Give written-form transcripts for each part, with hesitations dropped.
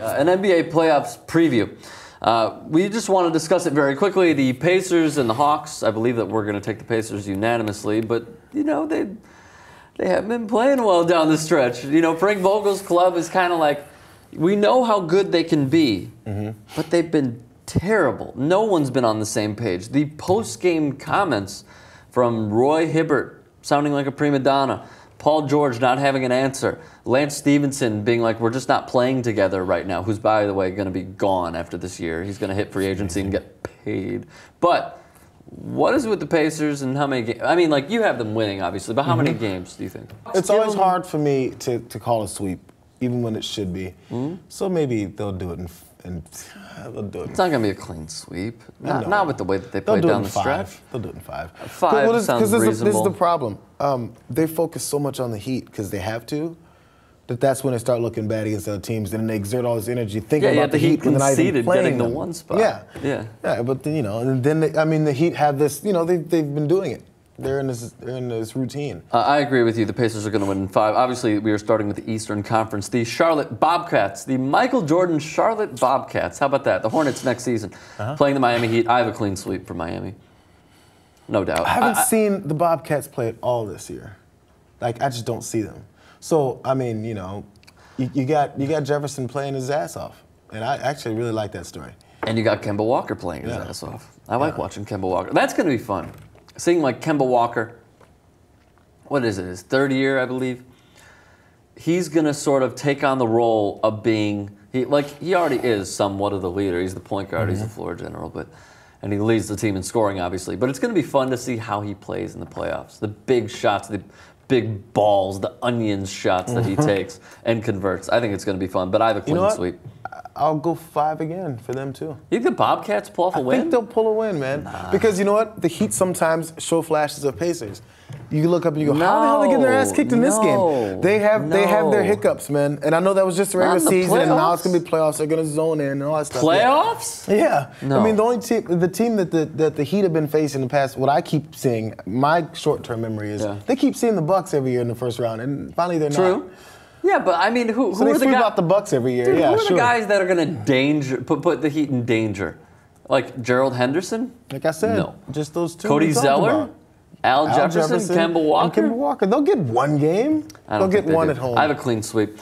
An NBA playoffs preview. We just want to discuss it very quickly. The Pacers and the Hawks, I believe that we're going to take the Pacers unanimously, but, you know, they haven't been playing well down the stretch. You know, Frank Vogel's club is kind of like, we know how good they can be, but they've been terrible. No one's been on the same page. The post-game comments from Roy Hibbert sounding like a prima donna, Paul George not having an answer, Lance Stevenson being like, we're just not playing together right now, who's, by the way, going to be gone after this year. He's going to hit free agency and get paid. But what is it with the Pacers and how many games? I mean, like, you have them winning, obviously, but how many games do you think? It's always hard for me to call a sweep, even when it should be. So maybe they'll do it and they'll do it. It's not going to be a clean sweep. Not with the way that they played down the stretch. They'll do it in 5. 5 sounds reasonable. This is the problem. They focus so much on the Heat because they have to, that's when they start looking bad against other teams. And then they exert all this energy thinking about the Heat when they're not even playing getting them. the 1 spot. Yeah, but then, you know, and then the Heat have this. You know, they've been doing it. They're in this routine. I agree with you. The Pacers are going to win in 5. Obviously, we are starting with the Eastern Conference. The Charlotte Bobcats, the Michael Jordan Charlotte Bobcats. How about that? The Hornets next season playing the Miami Heat. I have a clean sweep for Miami, no doubt. I haven't seen the Bobcats play at all this year. Like, I just don't see them. So I mean, you know, you got Jefferson playing his ass off, and I actually really like that story. And you got Kemba Walker playing his ass off. I like watching Kemba Walker. That's going to be fun. Seeing like Kemba Walker, what is it, his 3rd year, I believe? He's going to sort of take on the role of being, he already is somewhat of the leader. He's the point guard, he's the floor general, and he leads the team in scoring, obviously. But it's going to be fun to see how he plays in the playoffs. The big shots, the big balls, the onion shots that he takes and converts. I think it's going to be fun, but I have a clean sweep. I'll go 5 again for them, too. You think the Bobcats pull off a win? I think they'll pull a win, man. Because you know what? The Heat sometimes show flashes of Pacers. You look up and you go, how the hell are they getting their ass kicked in this game? They have their hiccups, man. And I know that was just the regular season, and now it's going to be playoffs. They're going to zone in and all that stuff. Playoffs? Yeah. No. I mean, the team that the Heat have been facing in the past, what I keep seeing, my short-term memory is they keep seeing the Bucks every year in the first round, and finally they're not. Yeah, but I mean, who so are the guys? out the Bucks every year. Dude, yeah, who are the guys that are going to put the Heat in danger? Like Gerald Henderson? Like I said, just those two. Cody Zeller, Al Jefferson, Kemba Walker. And Kemba Walker. They'll get 1 game. They'll get 1 at home. I have a clean sweep.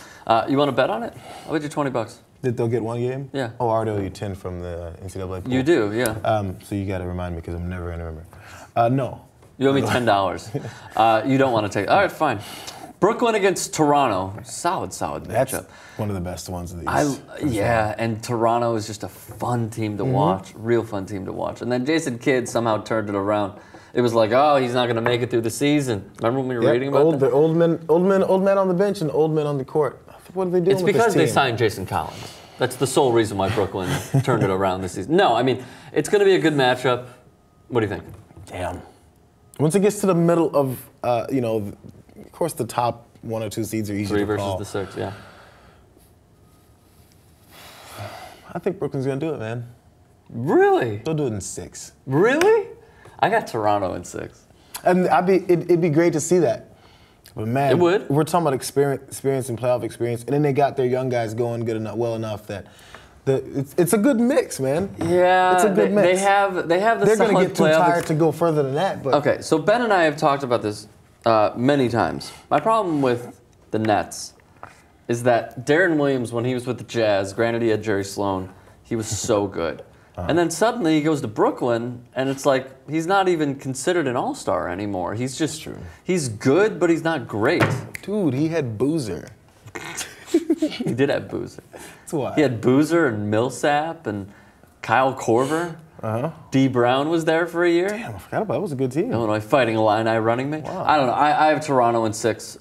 You want to bet on it? I'll bet you $20. That they'll get 1 game? Yeah. Oh, I already owe you 10 from the NCAA pool. You do, yeah. So you got to remind me because I'm never going to remember. No. You owe me $10. You don't want to take it. All right, fine. Brooklyn against Toronto. Solid matchup. That's one of the best ones of these. Yeah, and Toronto is just a fun team to watch. Real fun team to watch. And then Jason Kidd somehow turned it around. It was like, oh, he's not going to make it through the season. Remember when we were reading about that? The old men on the bench and old men on the court. What are they doing with this team? It's because they signed Jason Collins. That's the sole reason why Brooklyn turned it around this season. No, I mean, it's going to be a good matchup. What do you think? Damn. Once it gets to the middle of, you know, of course, the top 1 or 2 seeds are easy to call. 3 versus the 6, yeah. I think Brooklyn's going to do it, man. Really? They'll do it in 6. Really? I got Toronto in 6. And it'd be great to see that. But, man, it would. We're talking about experience and playoff experience, and then they got their young guys going well enough that it's a good mix, man. Yeah, it's a good mix. They have the They're going to get too tired to go further than that. But okay, so Ben and I have talked about this many times. My problem with the Nets is that Darren Williams, when he was with the Jazz, granted he had Jerry Sloan, he was so good. And then suddenly he goes to Brooklyn, and it's like he's not even considered an all-star anymore. He's just he's good, but he's not great. Dude, he had Boozer. He did have Boozer. That's why. He had Boozer and Millsap and Kyle Korver. D. Brown was there for a year. Damn, I forgot about it. That was a good team. Illinois Fighting Illini running mate. Wow. I don't know. I have Toronto in 6.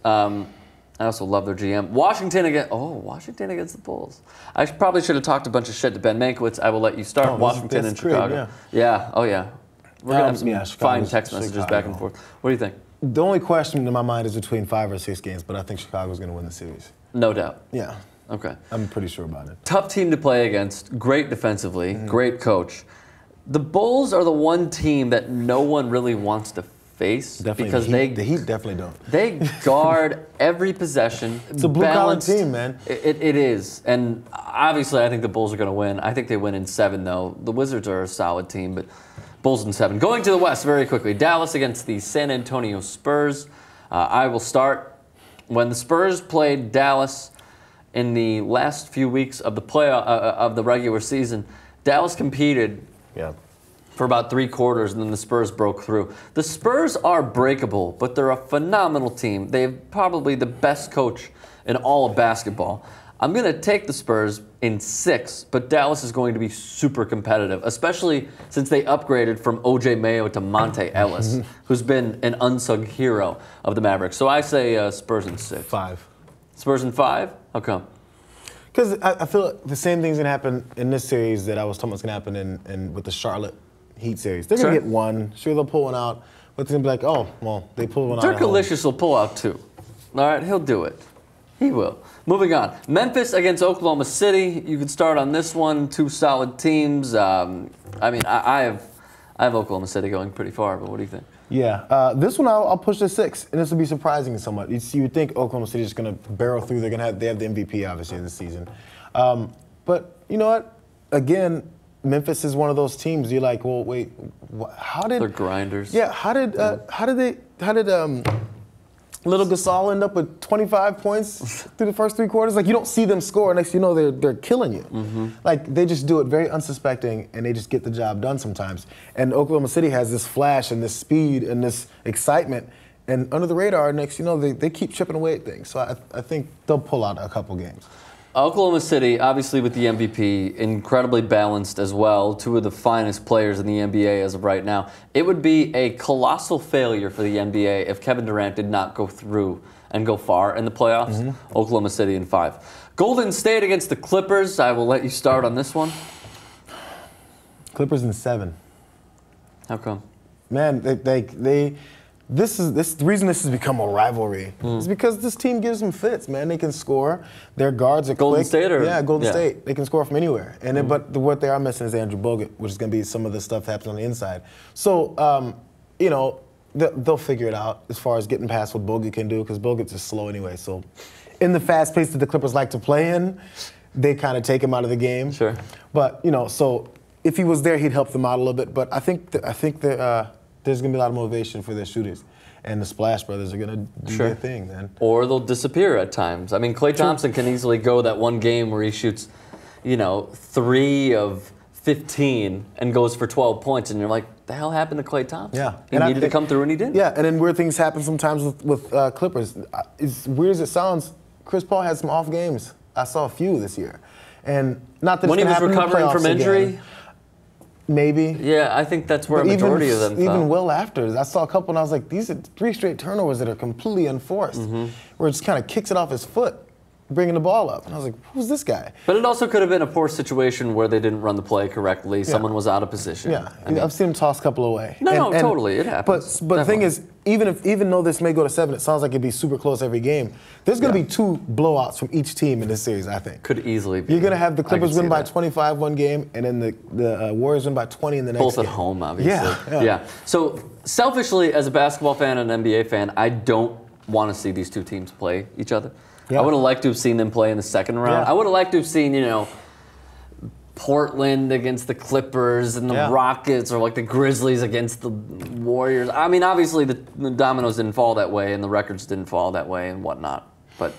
I also love their GM. Washington against the Bulls. I probably should have talked a bunch of shit to Ben Mankiewicz. I will let you start. Washington and Chicago. Yeah. Oh, yeah. We're going to have some fine text messages back and forth. What do you think? The only question in my mind is between 5 or 6 games, but I think Chicago's going to win the series. No doubt. Yeah. Okay. I'm pretty sure about it. Tough team to play against. Great defensively. Great coach. The Bulls are the one team that no one really wants to face. Definitely, because the Heat definitely don't. They guard every possession. It's a blue-collar team, man. It is. And obviously, I think the Bulls are going to win. I think they win in 7, though. The Wizards are a solid team, but Bulls in 7. Going to the West very quickly. Dallas against the San Antonio Spurs. I will start. When the Spurs played Dallas in the last few weeks of the of the regular season, Dallas competed for about 3 quarters, and then the Spurs broke through. The Spurs are breakable, but they're a phenomenal team. They have probably the best coach in all of basketball. I'm going to take the Spurs in 6, but Dallas is going to be super competitive, especially since they upgraded from O.J. Mayo to Monte Ellis, who's been an unsung hero of the Mavericks. So I say Spurs in 6. 5. Spurs in 5? How come? Because I feel like the same thing's going to happen in this series that I was talking about was going to happen in with the Charlotte Heat series. They're going to get 1. Sure, they'll pull one out, but they're going to be like, oh, well, they pulled one out. Dirkalicious will pull out 2. All right, he'll do it. He will. Moving on. Memphis against Oklahoma City. You can start on this one. 2 solid teams. I mean, I have Oklahoma City going pretty far, but what do you think? Yeah, this one I'll push to 6, and this will be surprising to somewhat. You would think Oklahoma City is going to barrel through. They have the MVP obviously this season, but you know what? Again, Memphis is one of those teams. You're like, well, wait, how did they're grinders? Yeah, how did Little Gasol end up with 25 points through the first 3 quarters? Like, you don't see them score. Next thing you know, they're killing you. Like, they just do it very unsuspecting, and they just get the job done sometimes. And Oklahoma City has this flash and this speed and this excitement. And under the radar, next you know, they keep chipping away at things. So I think they'll pull out a couple games. Oklahoma City, obviously with the MVP, incredibly balanced as well. 2 of the finest players in the NBA as of right now. It would be a colossal failure for the NBA if Kevin Durant did not go through and go far in the playoffs. Oklahoma City in 5. Golden State against the Clippers. I will let you start on this one. Clippers in 7. How come? Man, the reason this has become a rivalry is because this team gives them fits, man. They can score. Their guards are Golden quick. State or? Yeah, Golden State. They can score from anywhere. And but what they are missing is Andrew Bogut, which is going to be some of the stuff that happens on the inside. So, you know, they'll figure it out as far as getting past what Bogut can do, because Bogut's just slow anyway. So, in the fast pace that the Clippers like to play in, they kind of take him out of the game. Sure. But, you know, so if he was there, he'd help them out a little bit. But I think that there's going to be a lot of motivation for their shooters. And the Splash Brothers are going to do their thing, man. Or they'll disappear at times. I mean, Klay Thompson can easily go that one game where he shoots, you know, 3 of 15 and goes for 12 points. And you're like, the hell happened to Klay Thompson? Yeah. He needed to come through, and he did. Yeah, and then weird things happen sometimes with Clippers. As weird as it sounds, Chris Paul had some off games. I saw a few this year. And not that when he was recovering from injury? Again. Maybe. Yeah, I think that's where a majority of them fell. Even well after. I saw a couple and I was like, these are 3 straight turnovers that are completely unforced. Where it just kind of kicks it off his foot, bringing the ball up. And I was like, who's this guy? But it also could have been a poor situation where they didn't run the play correctly. Someone was out of position. Yeah, I've seen him toss a couple away. No, totally, it happens. But the thing is, even though this may go to 7, it sounds like it'd be super close every game. There's going to be 2 blowouts from each team in this series, I think. Could easily be. You're going to have the Clippers win by 25 one game, and then the Warriors win by 20 in the next game. Both at home, obviously. Yeah. So, selfishly, as a basketball fan and an NBA fan, I don't want to see these 2 teams play each other. I would have liked to have seen them play in the second round. I would have liked to have seen, you know, Portland against the Clippers and the Rockets, or like the Grizzlies against the Warriors. I mean, obviously the dominoes didn't fall that way and the records didn't fall that way and whatnot. But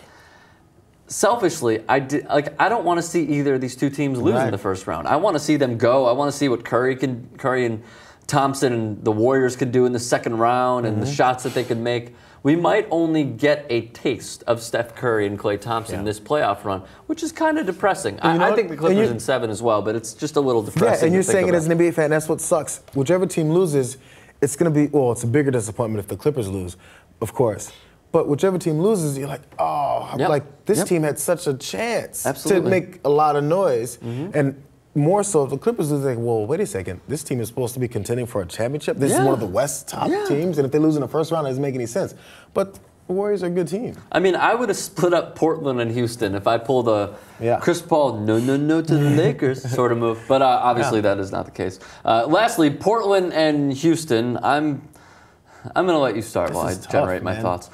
selfishly, I don't want to see either of these 2 teams lose in the first round. I want to see them go. I want to see what Curry and Thompson and the Warriors could do in the second round and the shots that they could make. We might only get a taste of Steph Curry and Klay Thompson this playoff run, which is kind of depressing. I think the Clippers in 7 as well, but it's just a little depressing. Yeah, and you're saying it as an NBA fan, that's what sucks. Whichever team loses, it's going to be, well, it's a bigger disappointment if the Clippers lose, of course. But whichever team loses, you're like, oh, like this team had such a chance to make a lot of noise. And more so, if the Clippers lose, like, well, wait a second. This team is supposed to be contending for a championship. This is one of the West top teams, and if they lose in the first round, it doesn't make any sense. But the Warriors are a good team. I mean, I would have split up Portland and Houston if I pulled a Chris Paul no to the Lakers sort of move. But obviously that is not the case. Lastly, Portland and Houston. I'm going to let you start while I tough, generate my thoughts.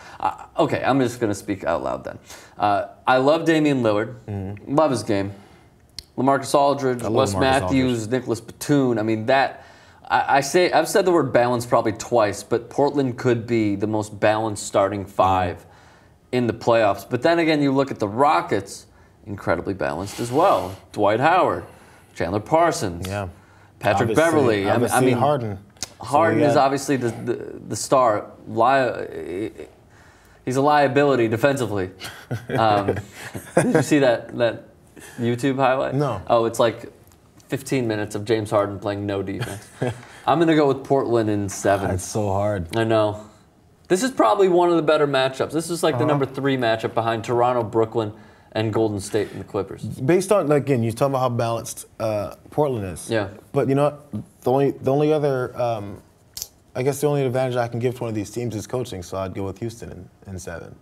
Okay, I'm just going to speak out loud then. I love Damian Lillard. Love his game. LaMarcus Aldridge, Wes Matthews, Nicholas Batum. I mean, I've said the word balance probably twice, but Portland could be the most balanced starting five in the playoffs. But then again, you look at the Rockets, incredibly balanced as well. Dwight Howard, Chandler Parsons, Patrick Beverly. I mean, Harden. Harden is obviously the star. He's a liability defensively. Did you see that YouTube highlight? No. Oh, it's like 15 minutes of James Harden playing no defense. I'm going to go with Portland in 7. It's so hard. I know. This is probably one of the better matchups. This is like the number 3 matchup behind Toronto, Brooklyn, and Golden State and the Clippers. Based on, again, you talk about how balanced Portland is. Yeah. But you know what? The only other, I guess the only advantage I can give to one of these teams is coaching, so I'd go with Houston in 7.